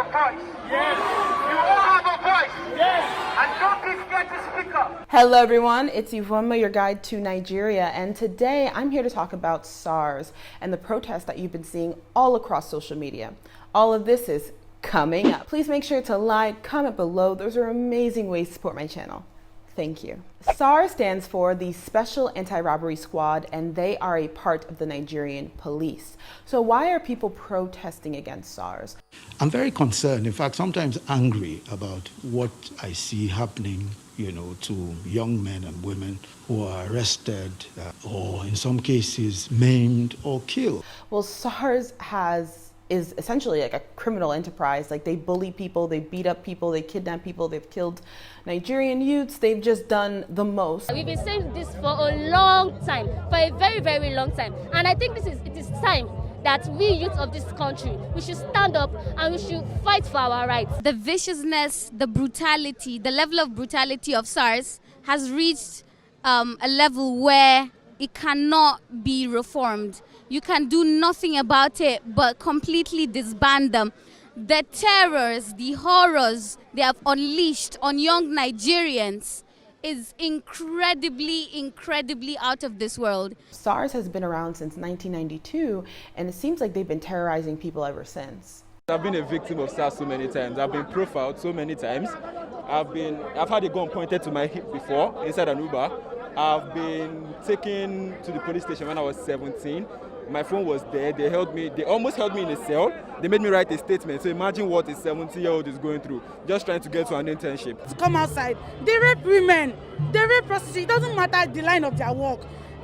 voice. Yes. You all have a voice. Yes. And don't be scared to speak up. Hello everyone, it's Iveoma, your guide to Nigeria, and today I'm here to talk about SARS and the protests that you've been seeing all across social media. All of this is coming up. Please make sure to like, comment below. Those are amazing ways to support my channel. Thank you. SARS stands for the Special Anti-Robbery Squad, and they are a part of the Nigerian police. So why are people protesting against SARS? I'm very concerned, in fact, sometimes angry about what I see happening, to young men and women who are arrested or in some cases maimed or killed. Well, SARS is essentially like a criminal enterprise. Like, they bully people, they beat up people, they kidnap people, they've killed Nigerian youths. They've just done the most. We've been saying this for a long time, for a very, very long time. And I think it is time that we youth of this country, we should stand up and we should fight for our rights. The viciousness, the brutality, the level of brutality of SARS has reached a level where it cannot be reformed. You can do nothing about it but completely disband them. The terrors, the horrors they have unleashed on young Nigerians is incredibly out of this world. SARS has been around since 1992, and it seems like they've been terrorizing people ever since. I've been a victim of SARS so many times. I've been profiled so many times. I've had a gun pointed to my hip before inside an Uber. I've been taken to the police station when I was 17. My phone was there. They almost held me in a cell. They made me write a statement. So imagine what a 17-year-old is going through, just trying to get to an internship. To come outside, they rape women, they rape prostitutes. It doesn't matter the line of their work.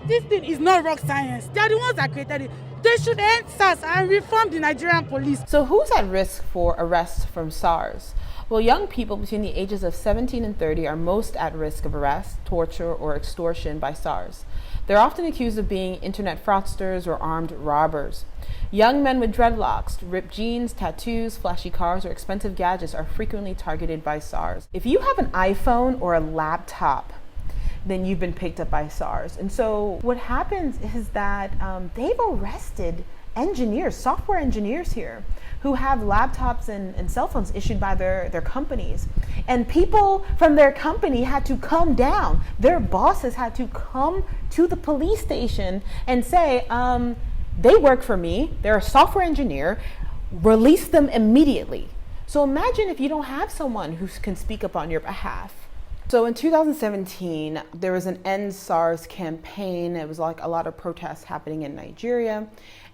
This thing is not rock science. They are the ones that created it. They should end SARS and reform the Nigerian police. So who's at risk for arrest from SARS? Well, young people between the ages of 17 and 30 are most at risk of arrest, torture, or extortion by SARS. They're often accused of being internet fraudsters or armed robbers. Young men with dreadlocks, ripped jeans, tattoos, flashy cars, or expensive gadgets are frequently targeted by SARS. If you have an iPhone or a laptop, then you've been picked up by SARS. And so what happens is that they've arrested engineers, software engineers here, who have laptops and cell phones issued by their companies. And people from their company had to come down. Their bosses had to come to the police station and say, they work for me, they're a software engineer, release them immediately. So imagine if you don't have someone who can speak up on your behalf. So in 2017, there was an ENDSARS campaign. It was like a lot of protests happening in Nigeria.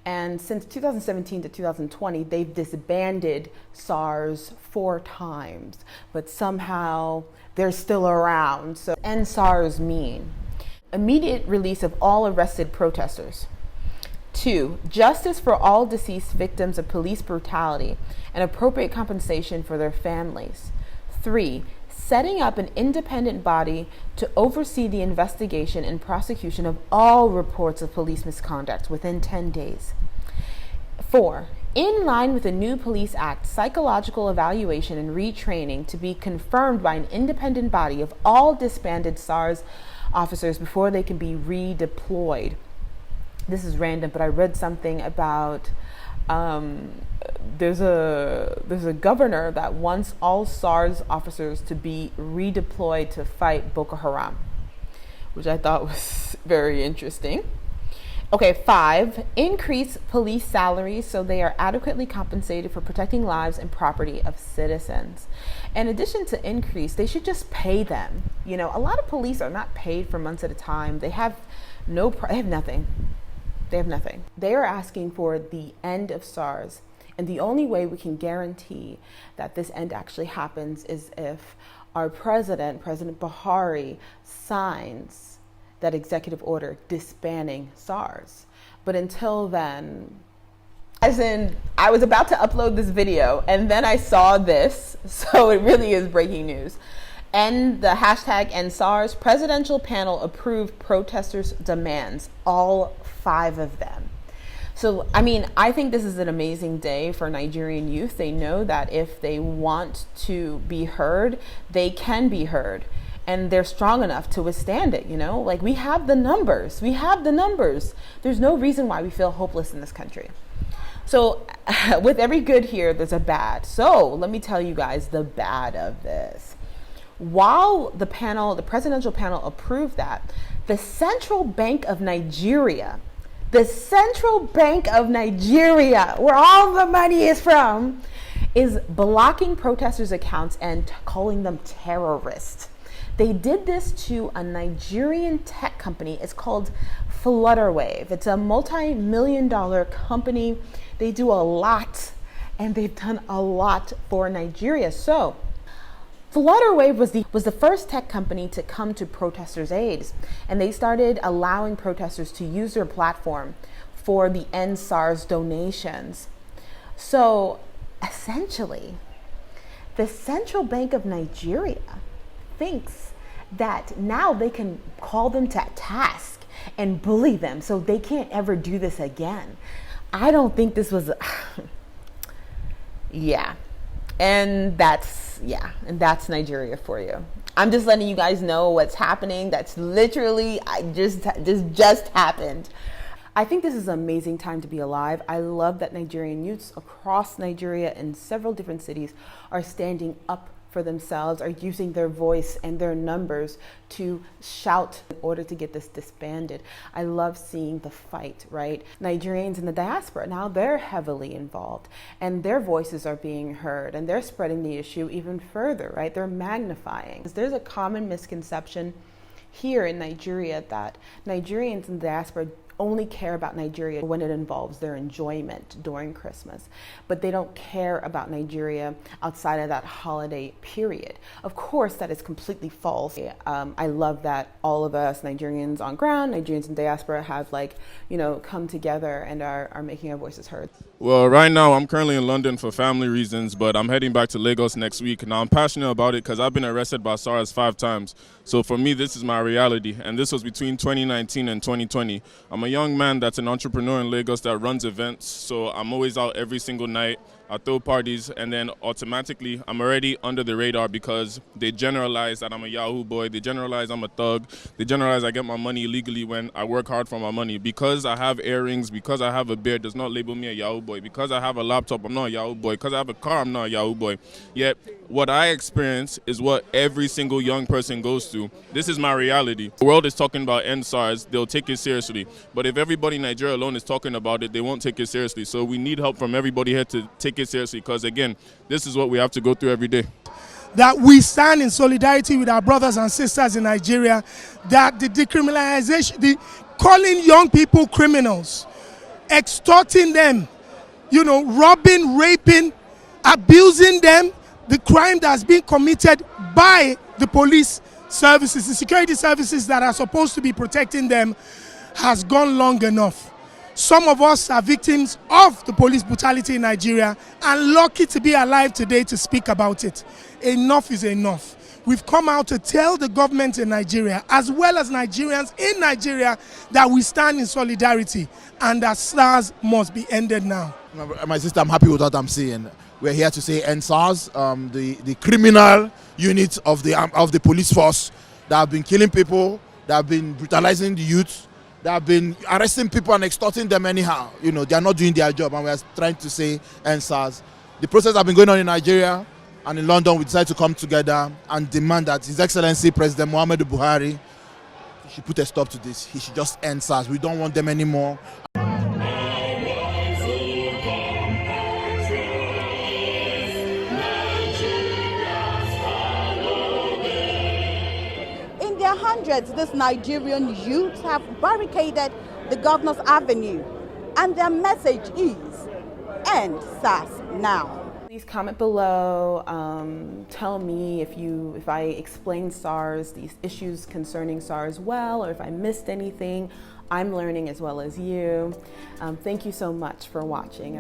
And since 2017 to 2020, they've disbanded SARS 4 times, but somehow they're still around. So ENDSARS mean immediate release of all arrested protesters. 2, justice for all deceased victims of police brutality and appropriate compensation for their families. 3, setting up an independent body to oversee the investigation and prosecution of all reports of police misconduct within 10 days. 4, in line with the new Police Act, psychological evaluation and retraining to be confirmed by an independent body of all disbanded SARS officers before they can be redeployed. This is random, but I read something about there's a governor that wants all SARS officers to be redeployed to fight Boko Haram, which I thought was very interesting. Okay, 5, increase police salaries so they are adequately compensated for protecting lives and property of citizens. In addition to increase, they should just pay them. A lot of police are not paid for months at a time. They have nothing. They have nothing. They are asking for the end of SARS. And the only way we can guarantee that this end actually happens is if our President Buhari, signs that executive order disbanding SARS. But until then, I was about to upload this video and then I saw this, so it really is breaking news. And the hashtag ENDSARS presidential panel approved protesters' demands, all 5 of them. So, I think this is an amazing day for Nigerian youth. They know that if they want to be heard, they can be heard. And they're strong enough to withstand it, Like, we have the numbers. There's no reason why we feel hopeless in this country. So with every good here, there's a bad. So let me tell you guys the bad of this. While the presidential panel approved that, the Central Bank of Nigeria, where all the money is from, is blocking protesters' accounts and calling them terrorists. They did this to a Nigerian tech company. It's called Flutterwave. It's a multi-million-dollar company. They do a lot, and they've done a lot for Nigeria. So Flutterwave was the first tech company to come to protesters' aid, and they started allowing protesters to use their platform for the ENDSARS donations. So essentially, the Central Bank of Nigeria thinks that now they can call them to task and bully them so they can't ever do this again. I don't think this was yeah. And that's Nigeria for you. I'm just letting you guys know what's happening. That's literally just happened. I think this is an amazing time to be alive. I love that Nigerian youths across Nigeria in several different cities are standing up for themselves, are using their voice and their numbers to shout in order to get this disbanded. I love seeing the fight, right? Nigerians in the diaspora, now they're heavily involved and their voices are being heard and they're spreading the issue even further, right? They're magnifying. There's a common misconception here in Nigeria that Nigerians in the diaspora only care about Nigeria when it involves their enjoyment during Christmas, but they don't care about Nigeria outside of that holiday period. Of course, that is completely false. I love that all of us Nigerians on ground, Nigerians in diaspora have come together and are making our voices heard. Well, right now I'm currently in London for family reasons, but I'm heading back to Lagos next week. Now I'm passionate about it because I've been arrested by Sars 5 times. So for me, this is my reality, and this was between 2019 and 2020. I'm a young man that's an entrepreneur in Lagos that runs events, so I'm always out every single night. I throw parties, and then automatically I'm already under the radar because they generalize that I'm a Yahoo boy, they generalize I'm a thug, they generalize I get my money illegally when I work hard for my money. Because I have earrings, because I have a beard does not label me a Yahoo boy. Because I have a laptop, I'm not a Yahoo boy. Because I have a car, I'm not a Yahoo boy. Yet what I experience is what every single young person goes through. This is my reality. The world is talking about ENDSARS, they'll take it seriously. But if everybody in Nigeria alone is talking about it, they won't take it seriously. So we need help from everybody here to take it seriously, because again, this is what we have to go through every day. That we stand in solidarity with our brothers and sisters in Nigeria, that the decriminalization, the calling young people criminals, extorting them, robbing, raping, abusing them, the crime that's been committed by the police services, the security services that are supposed to be protecting them, has gone long enough. Some of us are victims of the police brutality in Nigeria and lucky to be alive today to speak about it. Enough is enough. We've come out to tell the government in Nigeria, as well as Nigerians in Nigeria, that we stand in solidarity and that SARS must be ended now. My sister, I'm happy with what I'm seeing. We're here to say ENDSARS, the criminal unit of the police force that have been killing people, that have been brutalizing the youth, that have been arresting people and extorting them anyhow. They are not doing their job, and we are trying to say ENDSARS. The process has been going on in Nigeria, and in London we decided to come together and demand that His Excellency President Muhammadu Buhari should put a stop to this. He should just end SARS. We don't want them anymore. Hundreds, these Nigerian youths have barricaded the Governor's Avenue, and their message is, end SARS now. Please comment below, tell me if I explained SARS, these issues concerning SARS well, or if I missed anything. I'm learning as well as you. Thank you so much for watching.